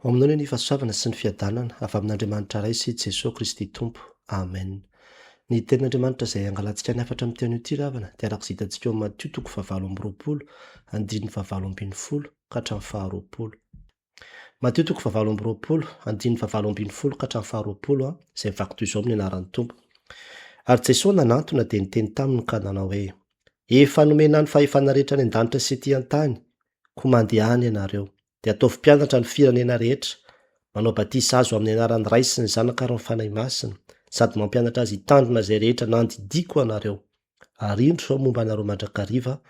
Aminao ny fahasoavana sy ny fiadanana avy amin'Andriamanitra ray sy Jesosy Kristy Tompo. Amen. Ny tenin'Andriamanitra izay angalantsika ny afatra amin'ny teny ity ravana dia araka izay hitantsika eo amin'ny Matio 7:20-20 ka hatramin'ny 20. Matio 7:20-20 ka hatramin'ny 20 izay mivaky toy izao amin'ny anaran'ny Tompo. Ary Jesosy nanantona dia niteny taminy ka nanao hoe: efa nomena ny fahefana rehetra any an-danitra sy ety an-tany, koa mandeha any ianareo dia ataovy mpianatra ny firenena rehetra, manao batisa azo amin'ny anaran'ny Ray sy ny Zanaka ary ny Fanahy Masina, sady mampianatra azy hitandrina izay rehetra nandidiko anareo. Ary indro zao momba anareo mandrakariva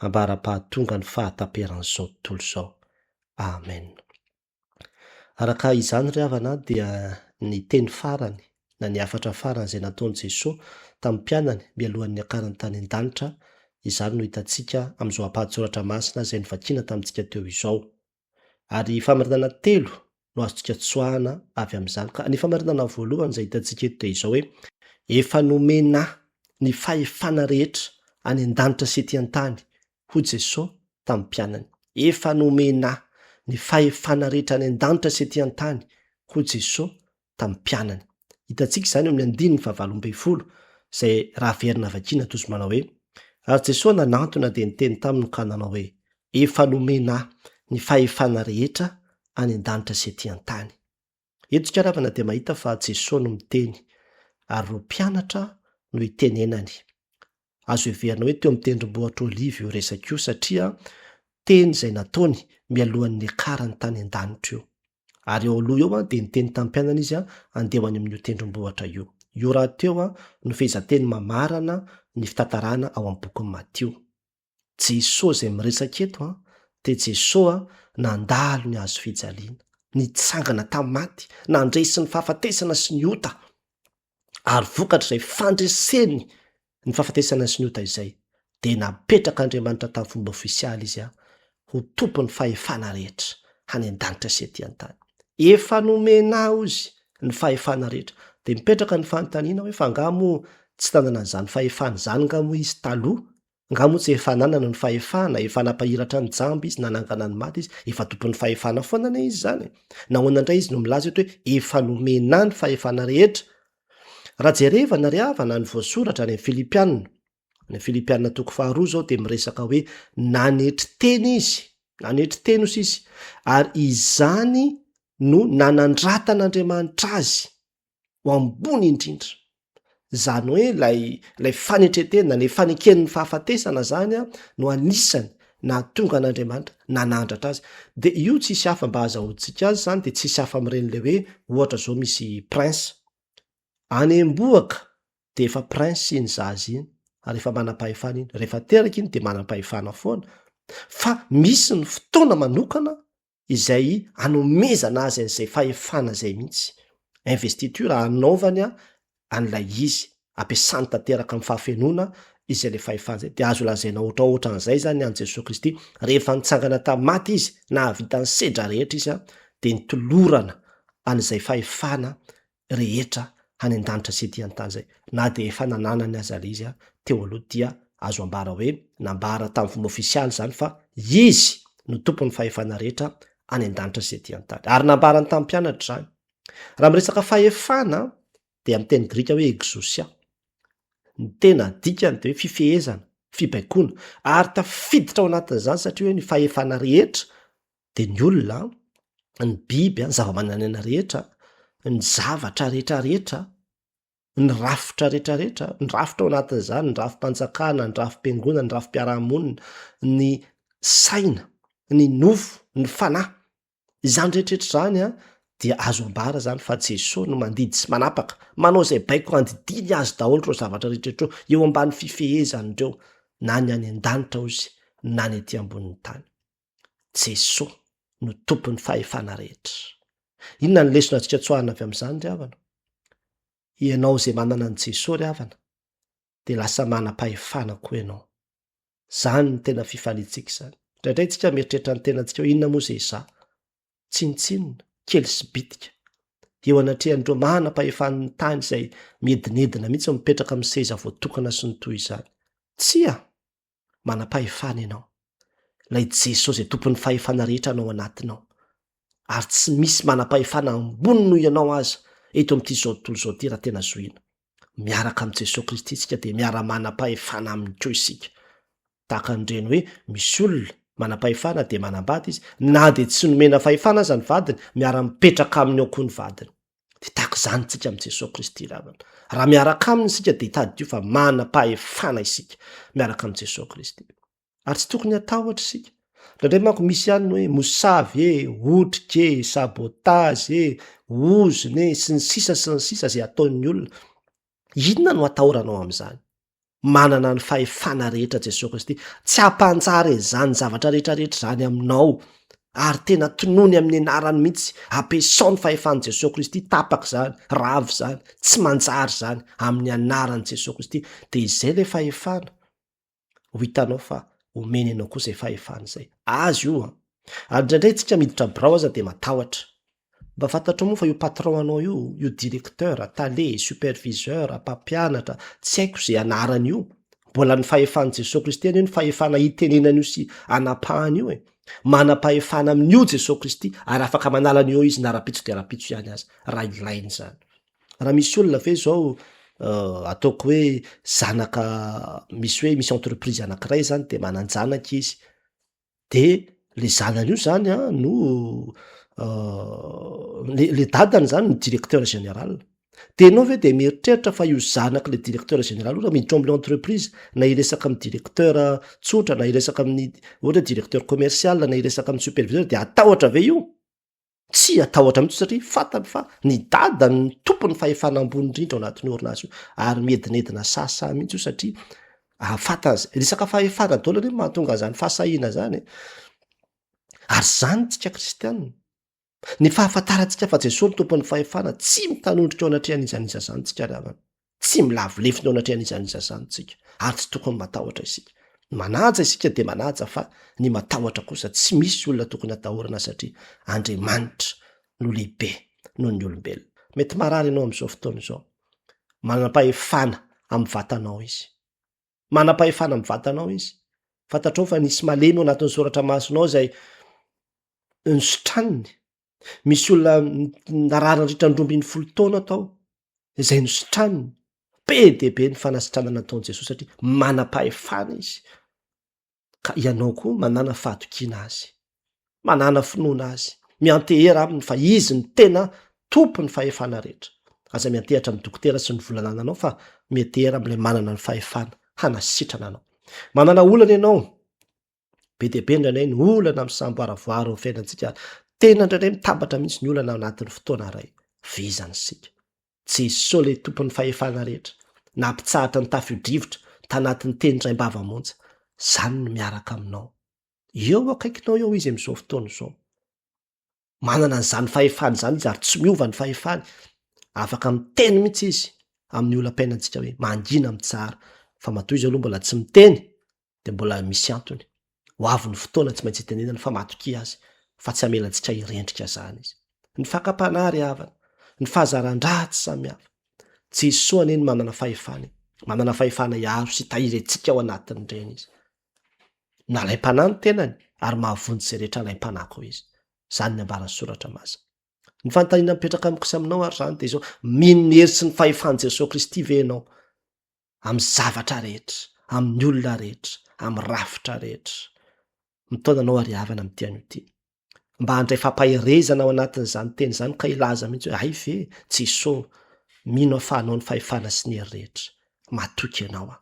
ambara-pahatonga ny fahataperan'izao tontolo izao. Amen. Araka izany ry havana dia ny teny farany na ny afatra farany izay nataon'i Jesosy tamin'ny mpianany mialohan'ny akarany tany an-danitra, izany no hitantsika amin'izao ampahatsoratra masina izay nivakiana tamintsika teo izao. Ary famaritana telo no azontsika tsoahana avy amin'izany. Ka ny famaritana voalohany izay hitantsika eto dia izao hoe: efa nomena ny fahefana rehetra any an-danitra sy ety an-tany hoy Jesosy tamin'ny mpianany. Efa nomena ny fahefana rehetra any an-danitra sy ety an-tany hoy Jesosy tamin'ny mpianany. Hitantsika izany eo amin'ny 9:20 izay raha verina vakiana toy izao manao hoe: ary Jesosy nanantona dia niteny taminy ka nanao hoe: efa nomena ny fahefana rehetra any an-danitra sy ety an-tany. Eto karavana dia mahita fa Jesosy no miteny ary ro mpianatra no itenenany. Azo heverina hoe teo amin'ny tendrombohitra Oliva io resaka io, satria teny izay nataony mialohan'ny akarany tany an-danitra io. Ary eo aloha eo dia niteny tamin'ny mpianana izy andeha ho any amin'io tendrombohitra io. Io raha teo no fehezanteny mamarana ny fitantarana ao amin'ny bokin'ny Matio. Jesosy izay miresaka eto dia Jesosy nandalo ny hazo fijaliana, nitsangana tamin'ny maty, nandresy ny fahafatesana sy ny ota, ary vokatra izay fandreseny ny fahafatesana sy ny ota izay dia napetraka Andriamanitra tamin'ny fomba ofisialy izy ho tompon'ny fahefana rehetra any an-danitra sy ety an-tany. Efa nomena ozy ny fahefana rehetra dia mipetraka ny fanontaniana hoe: fa angamo tsy tanana an'izany fahefana izany ngamo izy taloha? Ngamo tsy efa nanana ny fahefana, efa napahiratra ny jamby izy, nanangana ny maty izy, efa tompon'ny fahefana foana ane izy zany. Nahoana indray izy no milaza eto hoe efa nomena ny fahefana rehetra? Raha jerevana ry havana ny voasoratra any Filipianina, ny Filipianina 2:2 zao dia miresaka hoe nanetry teny izy, nanetry teny ozy izy, ary izany no nanandratan'Andriamanitra azy ho ambony indrindra. Zany hoe lay fanetretena, ny faneken'ny fahafatesana zany no anisany nahatonga an'Andriamanitra nanandratra azy. Dia io tsisy hafa mba azahoantsika azy zany dia tsisy hafa amin'ireny le hoe ohatra zao misy prince any am-boaka dia efa prince iny zazy iny, ary efa manam-pahefana iny, rehefa teraka iny dia manam-pahefana foana. Fa misy ny fotoana manokana izay anomezana azy an'izay fahefana izay mihitsy. Investiture anaovany an'ilay izy, ampiasany tanteraka amin'ny fahafenona izay le fahefana izay. Dia azo lazaina ohatraohatra an'izay zany an' Jesosy Kristy, rehefa nitsangana tamin'ny maty izy, nahavita ny sedra rehetra izy dia nitolorana an'izay fahefana rehetra any an-danitra sy ety an-tany izay. Na dia efa nananany aza le izy teo aloha, dia azo ambara hoe nambara tamin'ny fomba ofisialy zany fa izy no tompon'ny fahefana rehetra any an-danitra sy ety an-tany. Ary nambarany tamin'ny mpianatra zany. Raha miresaka fahefana dia amin'ny teny Grika hoe exousia. Ny tena dikany dia hoe fifehezana, fibaikoana, ary tafiditra ao anatin'izany satria hoe ny fahefana rehetra dia ny olona, ny biby, ny zava-manan'aina rehetra, ny zavatra rehetrarehetra, ny rafitra rehetrarehetra, ny rafitra ao anatin'izany, ny rafim-panjakana, ny rafim-piangonana, ny rafim-piarahamonina, ny saina, ny nofo, ny fanahy, izany rehetrarehetra zany dia azo ambara zany fa Jesosy no mandidy sy manapaka, manao izay baiko andidiny azy daholo ireo zavatra rehetrarehetra eo ambany fifehezany ireo, na ny any an-danitra ozy na ny ety ambonin'ny tany. Jesosy no tompon'ny fahefana rehetra. Inona ny lesona antsika tsoahana avy amin'izany ry havana? Ianao izay manana an' Jesosy ry havana dia lasa manam-pahefana koa ianao. Zany ny tena fifaliantsika izany. Indraindray tsika mieritreritra ny tenantsika hoe inona moa izay izaho? Tsinitsinona, kely sy bitika. Eo anatrehan'ireo manam-pahefan'ny tany izay miedinedina mihitsy mipetraka amin'ny seza voatokana sy ny toy izany. Tsia, manam-pahefana ianao. Ilay Jesosy izay tompon'ny fahefana rehetra anao anatinao. ary tsy misy manam-pahefana ambony noho ianao aza eto amin'ity zao tontolo zao ty raha tena zoina. Miaraka amin'i Jesosy Kristy isika de miara-manam-pahefana aminy Koa isika. Tahaka an'ireny hoe misy olona manam-pahefana de manambady izy, na de tsy nomena fahefana aza ny vadiny, miara-mipetraka aminy ao koa ny vadiny. De tahaka izany tsika amin'i Jesosy Kristy ravana. Raha miaraka aminy isika de hitady fa manam-pahefana isika miaraka amin'i Jesosy Kristy. Ary tsy tokony hatahotra isika. Ndraindray manko misy ihany hoe mosavy otrika sabotazy ozony sy ny sisa zay ataon'ny olona. Inona no atahoranao amin'izany? Manana ny fahefana rehetra Jesosy Kristy, tsy hampanjary izany zavatra rehetrarehetra zany aminao, ary tena tonony amin'ny anarany mihitsy ampiasao ny fahefan'i Jesosy Kristy, tapaky zany, ravo zany, tsy manjary zany amin'ny anaran'i Jesosy Kristy. De izay le fahefana ho hitanao fa omeny anao koa zay fahefana zay. Azy io ary indraindray tsika miditra birao aza de matahotra. Mba fantatro moa fa io patron anao io directeur, tale, superviseur, mpampianatra, tsy haiko zay anarany io. Mbola ny fahefan'i Jesosy Kristy io ny fahefana itenenany io sy anapahany io Manam-pahefana amin'io Jesosy Kristy ary afaka manala an'io izy na rapitso de rapitso ihany azy. Raha ilainy zany. Raha misy olona ve zao ataoko hoe zanaka misy entreprise anankiray zany de manan-janaka izy. De le zanany io zany no le dadany zany no directeur général. De ianao ve de mieritreritra fa io zanaky le directeur général io raha miditra amin'ny entreprise na iresaka amin'ny directeur tsotra na iresaka amin'ny ohatra directeur commercial na iresaka amin'ny superviseur de atahotra ve io? Tsy atahotra mihitsy satria fantany fa ny dadany ny tompony fahefana ambony indrindra ao anatin'ny orinasa io ary miedinedina sasa mihitsy io satria fantany resaka fahefana daholo ny mahatonga zany fahasahiana zany. Ary zany tsika kristianina. Ny fahafantarantsika fa Jesosy tompon'ny fahefana tsy mitanondrika ao anatrehan'izaniza zany tsika ravana. Tsy milavolefiny ao anatrehan'izaniza zany tsika. Ary tsy tokony matahotra isika. Manaja isika de manaja fa ny matahotra kosa tsy misy olona tokony atahorana satria Andriamanitra no lehibe noho ny olombelona. Mety marary ianao amin'izao fotoana izao. Manam-pahefana amin'ny vatanao izy. Manam-pahefana amin'ny vatanao izy. Fantatrao fa nisy malemy ao anatin'ny soratra masonao zay nisotraniny. Misy olona nararana ritran-drombiny 10 taona tao izay nisotraniny. Be de be ny fanasitranana nataon'i Jesosy satria manam-pahefana izy. Ka ianao koa manana fahatokiana azy. Manana finoana azy. Miantehera aminy fa izy ny tena tompo ny fahefana rehetra. Aza miantehatra amin'ny dokotera sy ny volanananao fa miantehera amin'ilay manana ny fahefana hanasitrana anao. Manana olana ianao. Be de be indraindray ny olana amin'ny samboaravoaro amin'ny fiainantsika. Tena indraindray mitambatra mihitsy ny olana ao anatin'ny fotoana iray. Vizany sika. Jesosy le tompon'ny fahefana rehetra. Nampitsahatra ny tafio-drivotra tanatin'ny teny raim-bava-monja. Zany no miaraka aminao. Eo akaikinao eo izy amin'izao fotoana izao. Manana an'izany fahefana izany izy ary tsy miova ny fahefany. Afaka miteny mihitsy izy amin'ny olam-piainantsika hoe mangina mitsara. Fa matoy izy aloha mbola tsy miteny de mbola misy antony. Ho avy ny fotoana tsy maintsy itenenana fa matoky azy. Fa tsy hamelantsika irendrika zany izy. Ny fakapana havana, ny fahazaran-dratsy samihafa. Jesosy aneny manana fahefana. Manana fahefana iharo sy tahirentsika ao anatin'ireny izy. Nalaim-panahy ny tenany ary mahavonjy izay rehetra laim-panako izy. Zany ny ambaran'ny soratra masina. Ny fanontaniana mipetraka amikosa aminao ary zany de izao mino hery sy ny fahefan'i Jesosy Kristy ve ianao amin'ny zavatra rehetra, amin'ny olona rehetra, amin'ny rafitra rehetra. Mitaona anao ary havana amin'ny tian'io ty. Mba handray fampahirezana ao anatin'izany teny zany ka ilaza mihitsy hoe ay ve Jesosy mino ahafahanao ny fahefana sy ny hery rehetra. Matoky ianao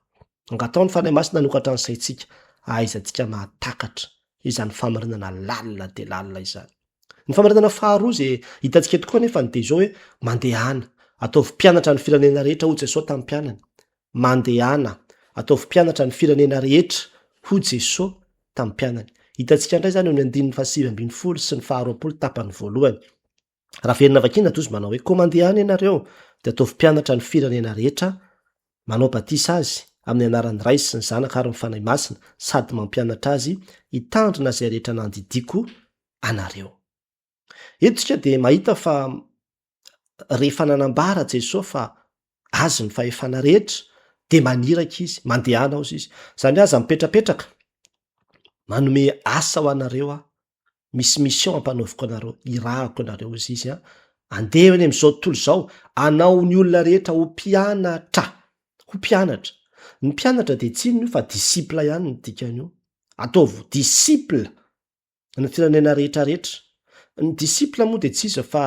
Angatao ny fanahy masina nanokatra ny saintsika aizantsika mahatakatra izany famarinana lalina de lalina izany. Ny famarinana faharoa izay hitantsika tokoa nefa de izao hoe mandehana, ataovy mpianatra ny firenena rehetra ho Jesosy tamin'ny mpianany. Mandehana, ataovy mpianatra ny firenena rehetra ho Jesosy tamin'ny mpianany. Hitantsika indray zany eo ny 7:20 sy ny 20 tapany voalohany. Raha verina vakina tozy manao hoe komandehana ianareo de ataovy mpianatra ny firenena rehetra, manao batisa azy amin'ny anaran'ny Ray sy ny Zanaka ary ny Fanahy Masina sady mampianatra azy hitandrina izay rehetra nandidiko anareo. Eto tsika de mahita fa rehefa nanambara Jesosy fa azy ny fahefana rehetra de maniraka izy, mandehana ao izy. Zany aza mipetrapetraka manome asa ho anareo misy mission ampanaoviko anareo, irahako anareo izy izy a. Andeha eny am'izao tontolo zao, anao ny olona rehetra ho mpianatra. Ho mpianatra. Ny mpianatra de tsinony io fa disipla ihany ny dikan'io. Ataovy disipla ny firenena rehetra rehetra. Ny disipla moa de tsisa fa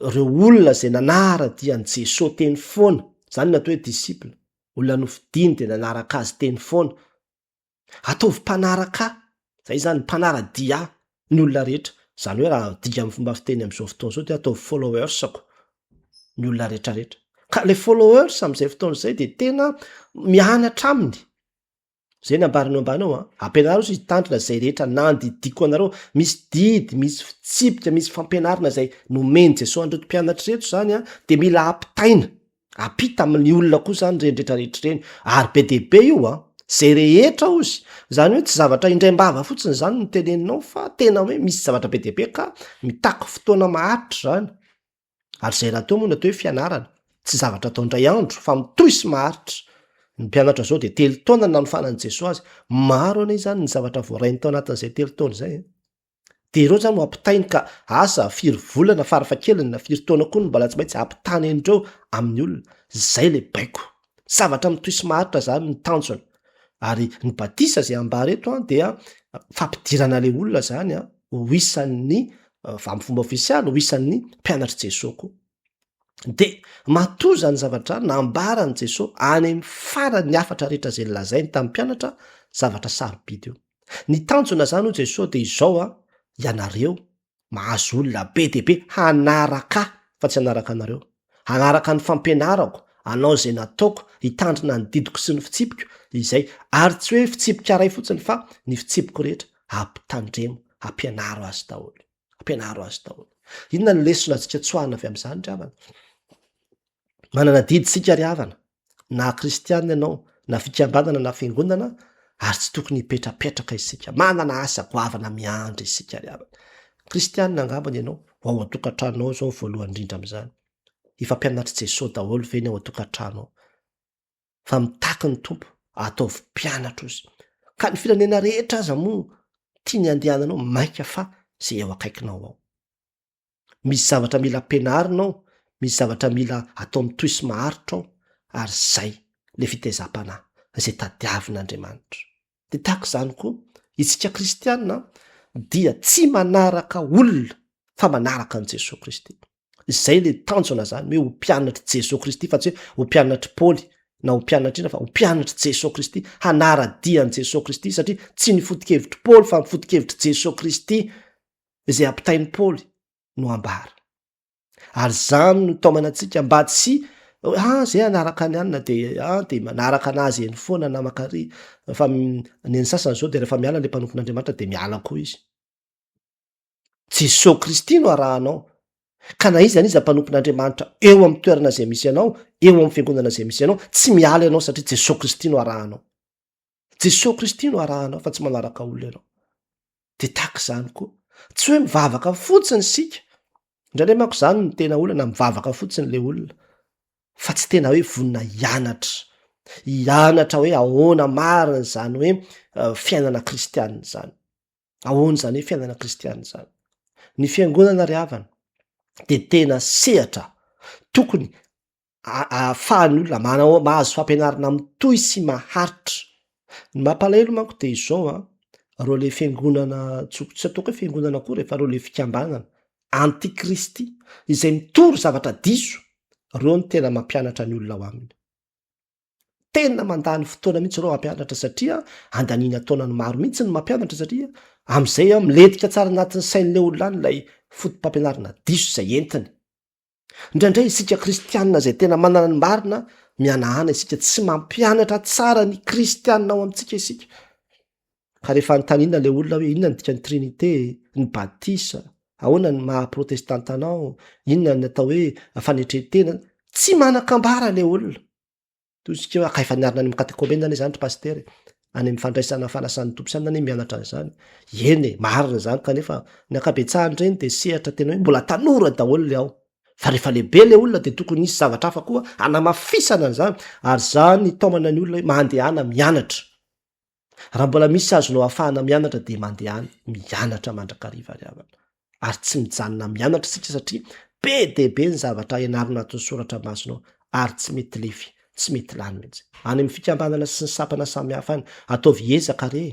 reo olona zay nanara dian'i Jesosy teny foana. Zany natao hoe disipla. Olona nofidiny de nanaraka azy teny foana. Ataovy mpanaraka. Zay zany mpanara-dia ny olona rehetra. Zany hoe raha dika amin'ny fomba fiteny am'izao fotoana zao de ataovy followers ako ny olona rehetra rehetra. Ka le followers am'izay fotoana zay de tena mianatra aminy. Zay nambariny ambany ao a. Ampianareo sy tandrina zay rehetra nandidiko anareo. Misy didy, misy fitsipika, misy fampianarana zay nomeny Jesosy andreto mpianatra reto zany a, de mila ampitaina. Apita amin'ny olona koa zany rehetra rehetra reny. Ary be de be io a. Zay rehetra ozy. Zany hoe tsy zavatra indray-mbava fotsiny zany no teneninao fa tena hoe misy zavatra be de be ka mitaky fotoana maharitra zany. Ary zay natao moa natao hoe fianarana. Tsy zavatra atao indray andro fa mitohy sy maharitra. Ny mpianatra zao de 3 taona nanofanan'i Jesosy azy. Maro anie zany ny zavatra voarainy tao anatin'izay 3 taona zay. De ireo zany no ampitainy ka asa 4 volana farafahakeliny na 4 taona koa no mbola tsy maintsy ampitany andreo amin'ny olona. Zay le baiko. Zavatra mitohy sy maharitra zany ny tanjona. Ary ny batisa zay ambara eto dia fampidirana le olona zany ho isan'ny amin'ny fomba ofisialy ho isan'ny mpianatra Jesosy koa. De matoa zany zavatra nambarany Jesosy any amin'ny farany afatra rehetra zay lazainy tamin'ny mpianatra zavatra sarobidy io. Ny tanjona zany ho Jesosy de izao ianareo mahazo olona be de be hanaraka fa tsy hanaraka anareo. Hanaraka ny fampianarako, anao zay nataoko hitandrina ny didiko sy ny fitsipiko izay ary tsy hoe fitsipika ray fotsiny fa ny fitsipiko rehetra ampitandremo, ampianaro azy daholo. Ampianaro azy daholo. Inona ny lesona antsika tsoahana avy amin'izany ry havana? Manana diditsika ry havana. Na kristianina ianao, na fikambanana na fiangonana, ary tsy tokony hipetrapetraka isika. Manana asa goavana miandry isika ry havana. Kristianina angambany ianao, ao an-tokantranonao zao voalohany indrindra amin'izany. Ifampianatra Jesosy daholo veny ao an-tokantranonao. Fa mitaky ny tompo, ataovy mpianatra ozy. Ka ny firenena rehetra aza moa tiany andehananao maika fa zay eo akaikinao ao. Misy zavatra mila ampianarinao, misy zavatra mila atao mitohy sy maharitra ao, ary zay le fitezam-panahy zay tadiavin'Andriamanitra. De tahaka zany koa, isika kristianina dia tsy manaraka olona fa manaraka an' Jesosy Kristy. Zay le tanjona zany hoe ho mpianatra Jesosy Kristy fa tsy hoe ho mpianatra Paoly na ho mpianatra ina fa ho mpianatra Jesosy Kristy, hanara-dian'i Jesosy Kristy satria tsy ny foto-kevitry Paoly fa ny foto-kevitry Jesosy Kristy izay ampitain'i Paoly no ambara. Ary zany no taomanantsika mba tsy zay anaraka ny anina de manaraka anazy eny foana na makary fa ny sasany zao de rehefa miala le mpanompon'Andriamanitra de miala koa izy. Jesosy Kristy no arahanao. Ka na iza niza mpanompon'Andriamanitra eo amin'ny toerana zay misy anao, eo amin'ny fiangonana zay misy anao, tsy miala ianao satria Jesosy Kristy no arahanao. Jesosy Kristy no arahanao fa tsy manaraka olona ianao. De tahaka zany koa, tsy hoe mivavaka fotsiny sika. Indraindray manko zany ny tena olona mivavaka fotsiny le olona. Fa tsy tena hoe vonina hianatra. Hianatra hoe ahoana marina zany hoe fiainana kristianina zany. Ahoana zany hoe fiainana kristianina zany. Ny fiangonana ry havana de tena sehatra tokony ahafahany olona mahazo fampianarana mitohy sy maharitra. Ny mampalahelo manko de izao reo le fiangonana tsy ataoko hoe fiangonana koa rehefa reo le fikambanana antikristy izay mitory zavatra diso, reo ny tena mampianatra ny olona ao aminy. Tena mandany fotoana mihitsy reo mampianatra satria andaniana taonany maro mihitsy ny mampianatra satria am'izay miletika tsara anatin'ny sain'le olona any lay fotom-pampianarana diso zay entiny. Indraindray isika kristianina zay tena manana ny marina, mianahana isika tsy mampianatra tsara ny kristianina ao amintsika isika. Ka rehefa antanina le olona hoe inona ny dikany trinité, ny batisa, ahoana ny maha-protestantanao, inona ny atao hoe fanetretena, tsy manakambara le olona. Tosika hoe akaefa niarina any amin'ny katekômena ane zany ry pastery, any amin'ny fandraisana fanasan'ny tompo sy any mianatra an'izany. Eny marina zany kanefa ny ankabetsahany reny de sehatra tena hoe mbola tanora daholo le ao. Fa rehefa lehibe le olona de tokony nisy zavatra hafa koa anamafisana an'izany, ary zany taomana ny olona hoe mandehana mianatra. Raha mbola misy azonao ahafahana mianatra de mandehany mianatra mandrakariva ry havana, ary tsy mijanona mianatra sika satria be debe ny zavatra ianarina anatin'ny soratra masonao ary tsy mety lefy, tsy mety lany mihitsy. Any amin'ny fikambanana sy ny sapana samihafa any ataovy ezaka re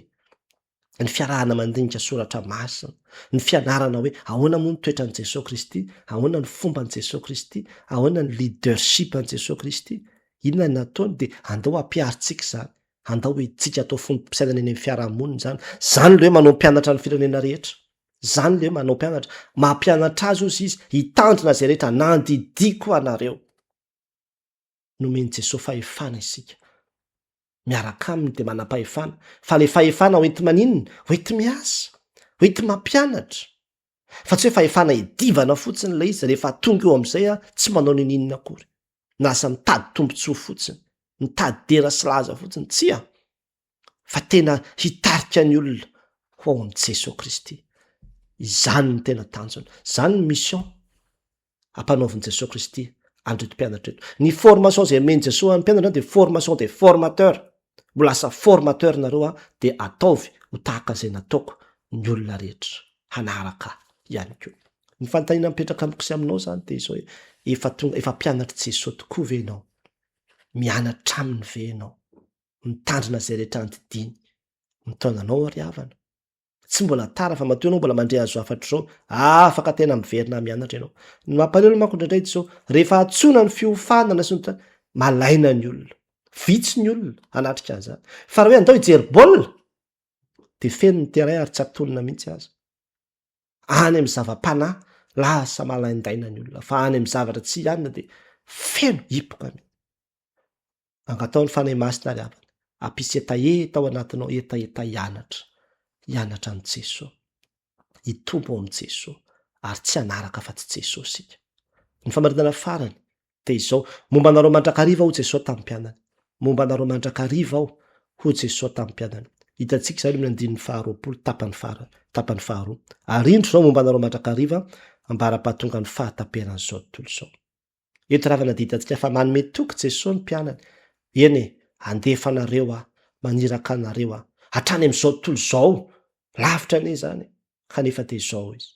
ny fiarahana mandinika soratra masina, ny fianarana hoe ahoana moa ny toetran'i Jesosy Kristy, ahoana ny fomban'i Jesosy Kristy, ahoana ny leadership an'i Jesosy Kristy. Inona ny nataony de andao ampiaritsika zany, andao itsika atao fomba-pisainana eny amin'ny fiarahamonina zany. Zany le hoe manao mpianatra ny firenena rehetra. Zany le hoe manao mpianatra, mampianatra azy ozy izy hitandrina zay rehetra nandidiko anareo. Nomeny Jesosy fahefana isika. Miaraka aminy de manam-pahefana, fa le fahefana hoenti maninona? Hoenti miasa, hoenti mampianatra. Fa tsy hoe fahefana idivana fotsiny ilay izy rehefa tonga eo amin'izay tsy manao ninina akory. Nasa mitady tombontsoa fotsiny, mitady dera sy laza fotsiny, tsy a. Fa tena hitarika ny olona ho ao amin'i Jesosy Kristy. Izany ny tena tanjona, zany ny mission ampanaovan'i Jesosy Kristy andreto mpianatra eto. Ny formation zay meny Jesosy amin'ny mpianatra de formation de formateur. Mbo lasa formateur nareo de ataovy ho tahaka izay nataoko ny olona rehetra hanaraka ihany koa. Ny fanontaniana mipetraka amiko sy aminao zany de izao hoe efa mpianatra Jesosy tokoa ve ianao? Mianatra aminy ve ianao? Mitandrina zay rehetra andidiny, mitaonanao ry havana. Tsy mbola tara fa matoa ianao mbola mandray azo afatra zao, afaka tena miverina mianatra ianao. Ny mampalahelo manko indraindray zao, rehefa atsona ny fiofanana sy ny malaina ny olona. Vitsy ny olona anatrika an'izany. Fa raha hoe andao hijery baolina de feno ny terrain ary tsy atonina mihitsy aza. Any amin'ny zava-panahy lasa malaindaina ny olona, fa any amin'ny zavatra tsy ianina de feno hipoka mihitsy. Angatao ny fanahy masina ry havana, ampisy etaeta ao anatinao, etaeta hianatra. Hianatra amin'ny Jesosy, hitombo amin'ny Jesosy, ary tsy hanaraka fa tsy Jesosy sika. Ny famaritana farany de izao, momba anareo mandrakariva ho Jesosy tamin'ny mpianany. Momba anareo mandrakariva aho ho Jesosy tamin'ny mpianany. Hitantsika izany amin'ny andininy faharoapolo tapany faharoa. Arindro zao momba anareo mandrakariva ambara-pahatonga ny fahataperana zao tontolo zao. Eto ravana de hitantsika fa manome toky Jesosy ny mpianany. Eny andefa anareo maniraka anareo hatrany amin'izao tontolo zao. Lavitra ane zany, kanefa de zao izy.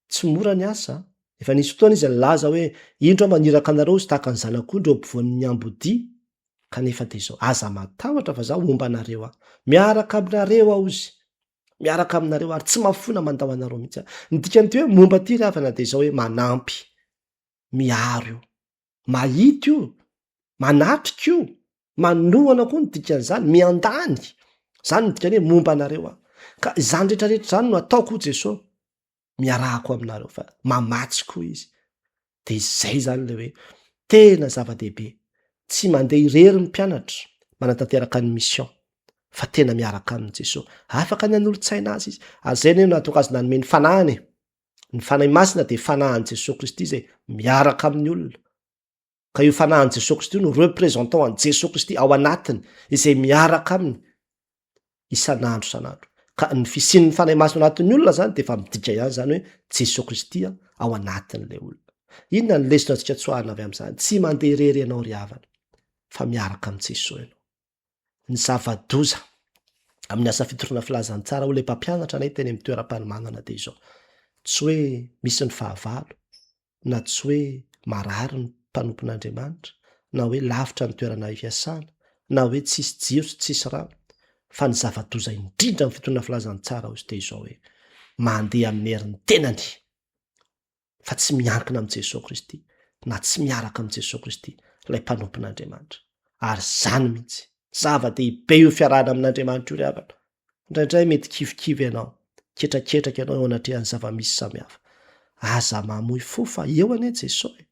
Tsy mora ny asa. Efa nisy fotoana izy nilaza hoe indro maniraka anareo sy tahaka ny zanak'ondry eo ampovoan'ny ambodi, kanefa de zao. Aza matahotra fa zaho momba anareo miaraka aminareo aho izy. Miaraka aminareo ary tsy mafona mandao anareo mihitsy. Ny dikan'ity hoe momba ty ry havana de zao hoe manampy, miaro io, mahita io, manatrika io, manohana koa ny dikan'izany, miandany. Zany ny dikany hoe momba anareo ka zany rehetrarehetra zany no ataoko ho Jesosy. Miarahako aminareo fa mamatsy koa izy. De izay zany le hoe tena zava-dehibe. Tsy mandeha irery ny mpianatra manatanteraka ny mission, fa tena miaraka amin'ny Jesosy. Afaka ny an'olo-tsaina azy izy. Azay no natoko azy nanome ny fanahany. Ny fanahy masina de fanahan'i Jesosy Kristy zay miaraka amin'ny olona. Ka io fanahan'i Jesosy Kristy no représentant an Jesosy Kristy ao anatiny, izay miaraka aminy isan'andro isan'andro. Ka ny fisian'ny fanahy masina anatin'ny olona zany de fa midika ihany zany hoe Jesosy Kristy ao anatin'ilay olona. Inona ny lesona antsika tsoahana avy amin'izany? Tsy mandeha irery ianao ry havana, fa miaraka amin'ny Jesosy ianao. Ny zava-doza amin'ny asa fitorana filazantsara ho le mpampianatra anay teny amin'ny toeram-panomanana de izao. Tsy hoe misy ny fahavalo, na tsy hoe marary ny mpanompon'Andriamanitra, na hoe lavitra ny toerana ifiasana, na hoe tsisy jiro sy tsisy rano. Fa ny zava-doza indrindra amin'ny fitorana filazantsara ozy de izao hoe mandeha amin'ny herin'ny tenany, fa tsy miankina amin'ny Jesosy Kristy, na tsy miaraka amin'ny Jesosy Kristy, ilay mpanompon'Andriamanitra. Ary zany mihitsy zava-dehibe io fiarahana amin'Andriamanitra io ry havana. Indraindray mety kivikivy ianao, ketraketraka ianao eo anatrehan'ny zava-misy samihafa. Aza mamoy fo fa eo ane Jesosy.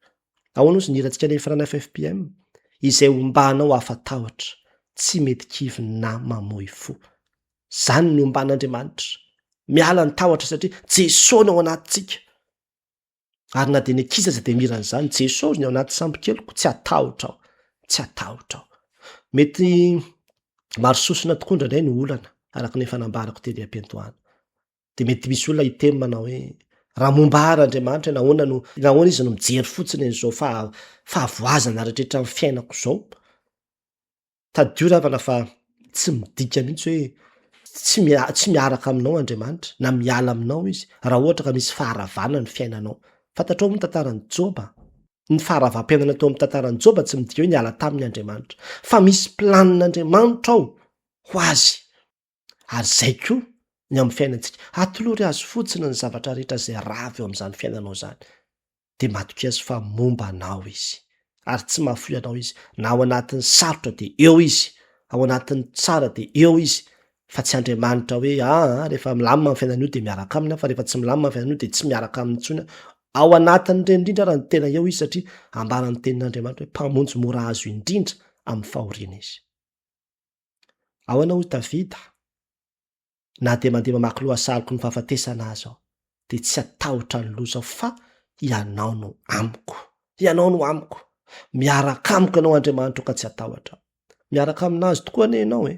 Ahoana ozy nirantsika any farana FFPM, izay ombanao afatahotra, tsy mety kivy na mamoy fo. Zany ny omban'Andriamanitra. Miala ny tahotra satria Jesosy no ao anatintsika. Ary na de ny ankizy aza de miran'izany, Jesosy ny ao anaty sambo-keloko, tsy atahotra aho, tsy atahotra aho. Mety maro sosona tokoa indraindray ny olana, araka ny fanambarako teny am-piantohana. De mety misy olona hiteny manao hoe raha mombara Andriamanitra nahoana izy no mijery fotsiny an'izao fahavoazana rehetrarehetra amin'ny fiainako zao. Tadio ravana fa tsy midika mihitsy hoe tsy miaraka aminao Andriamanitra na miala aminao izy raha ohatra ka misy faharavana ny fiainanao. Fantatrao moa tantarany Joba, ny faharavam-piainana tao amin'ny tantarany Joba tsy midika hoe niala tamin'ny Andriamanitra, fa misy planin'Andriamanitra ao ho azy. Ary zay koa ny amin'ny fiainantsika, atolory azy fotsiny ny zavatra rehetra zay ravy eo amin'izany fiainanao zany, de matoky azy fa momba anao izy, ary tsy mahafoy anao izy, na ao anatin'ny sarotra de eo izy, ao anatin'ny tsara de eo izy, fa tsy Andriamanitra hoe rehefa milamina ny fiainan'io de miaraka aminy, fa rehefa tsy milamina ny fiainan'io de tsy miaraka aminy intsony. Ao anatin'ireny indrindra raha ny tena eo izy, satria ambaran'ny tenin'Andriamanitra hoe mpamonjy mora azo indrindra amin'ny fahoriana izy. Ao anao Davida, na de mandeha mamaky lohasaloko ny fahafatesana azy aho, de tsy atahotra ny loza fa ianao no amiko, ianao no amiko, miaraka amiko ianao Andriamanitra ka tsy atahotra. Miaraka aminazy tokoa ane ianao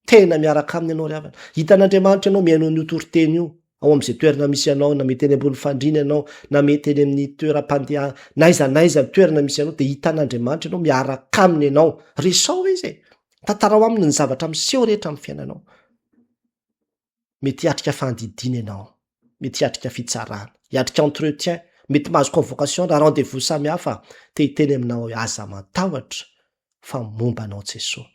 tena miaraka aminy ianao ry havana. Hitan'Andriamanitra ianao mihaino an'io toriteny io ao am'izay toerana misy ianao, na mety eny ambony fandriana ianao, na mety eny amin'ny toeram-pandeha naizanaiza toerana misy ianao, de hitan'Andriamanitra ianao miaraka aminy ianao. Resao izy tantarao aminy ny zavatra miseho rehetra amin'ny fiainanao. Mety hiatrika fandidiana ianao, mety hiatrika fitsarana, hiatrika entretien, mety mahazo convocation raha rendez-vous samy hafa, te hiteny aminao hoe aza matahotra fa momba anao Jesosy,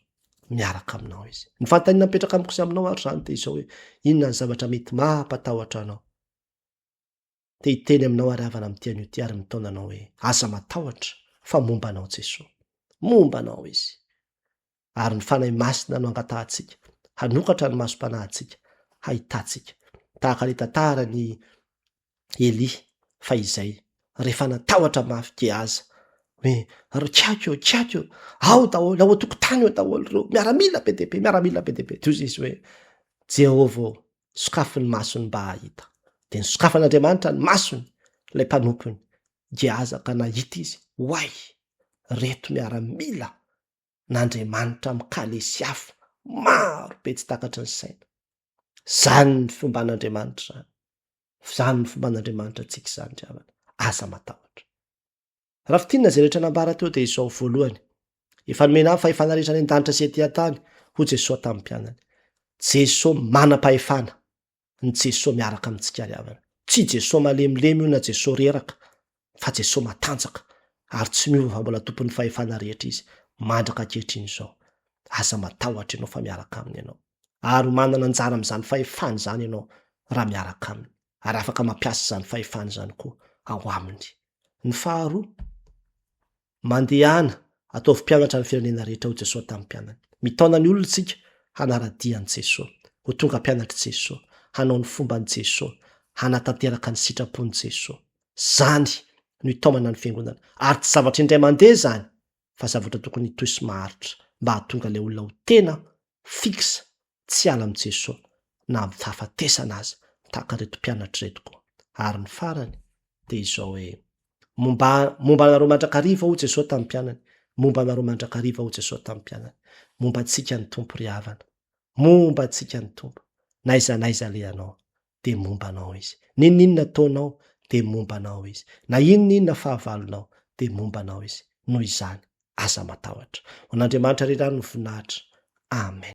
miaraka aminao izy. Ny fanontaniana mipetraka amiko sy aminao ary zany de izao hoe inona ny zavatra mety mampatahotra anao, te hiteny aminao ary havana amin'ity anio ty ary mitaona anao hoe aza matahotra fa momba anao Jesosy, momba anao izy. Ary ny fanahy masina no angatahantsika, hanokatra ny masom-panahintsika, hahitantsika tahaka ny tantara ny Eli fa izay rehefa natahotra mafy Gehazi hoe kiako ao daholo, ao tokotany ao daholo reo, miaramila be de be toy izy hoe Jehovah sokafy ny masony mba hahita. De nisokafan'Andriamanitra ny masony ilay mpanompony Gehazi ka nahita izy, hoay reto miaramila n'Andriamanitra mikaly sy hafa maro be tsy takatry ny saina. Zany ny fomban'Andriamanitra zany, zany ny fomban'Andriamanitra tsika zany havana, aza matahotra. Raha fitinina zay rehetra nambara teo de izao voalohany, efa nomena fa efana rehetra ny an-danitra sy etỳ an-tany ho Jesosy tamin'ny mpianany. Jesosy manam-pahefana, ny Jesosy miaraka amintsika ry havana, tsy Jesosy malemilemy io na Jesosy reraka, fa Jesosy matanjaka ary tsy miova fa mbola tompon'ny fahefana rehetra izy. Mandraka ankehitriny izao, aza matahotra ianao fa miaraka aminy ianao, ary manana anjara amin'izany fahefany zany ianao raha miaraka aminy, ary afaka mampiasa zany fahefany zany koa ao aminy. Ny faharoa, mandehana ataovy mpianatra ny firenena rehetra ho Jesosy tamin'ny mpianany. Mitaona ny olona tsika hanaradian'i Jesosy, ho tonga mpianatry Jesosy, hanao ny fomban'i Jesosy, hanatanteraka ny sitrapon'i Jesosy. Zany no itaomana ny fiangonana, ary tsy zavatra indray mandeha zany, fa zavatra tokony hitoy sy maharitra mba hahatonga le olona ho tena fixa tsy ala amin'i Jesosy na amin'ny fahafatesana azy tahaka reto mpianatra reto koa. Ary ny farany de izao hoe momba anareo mandrakariva ho Jesosy tamin'ny mpianany, momba anareo mandrakariva ho Jesosy tamin'ny mpianany, momba antsika ny tompo ry havana, momba antsika ny tompo, naiza le anao de momba anao izy, ninona ataonao de momba anao izy, na inona fahavalonao de momba anao izy. Noho izany aza matahotra. Ho an'Andriamanitra ry rano ny voninahitra. Amen.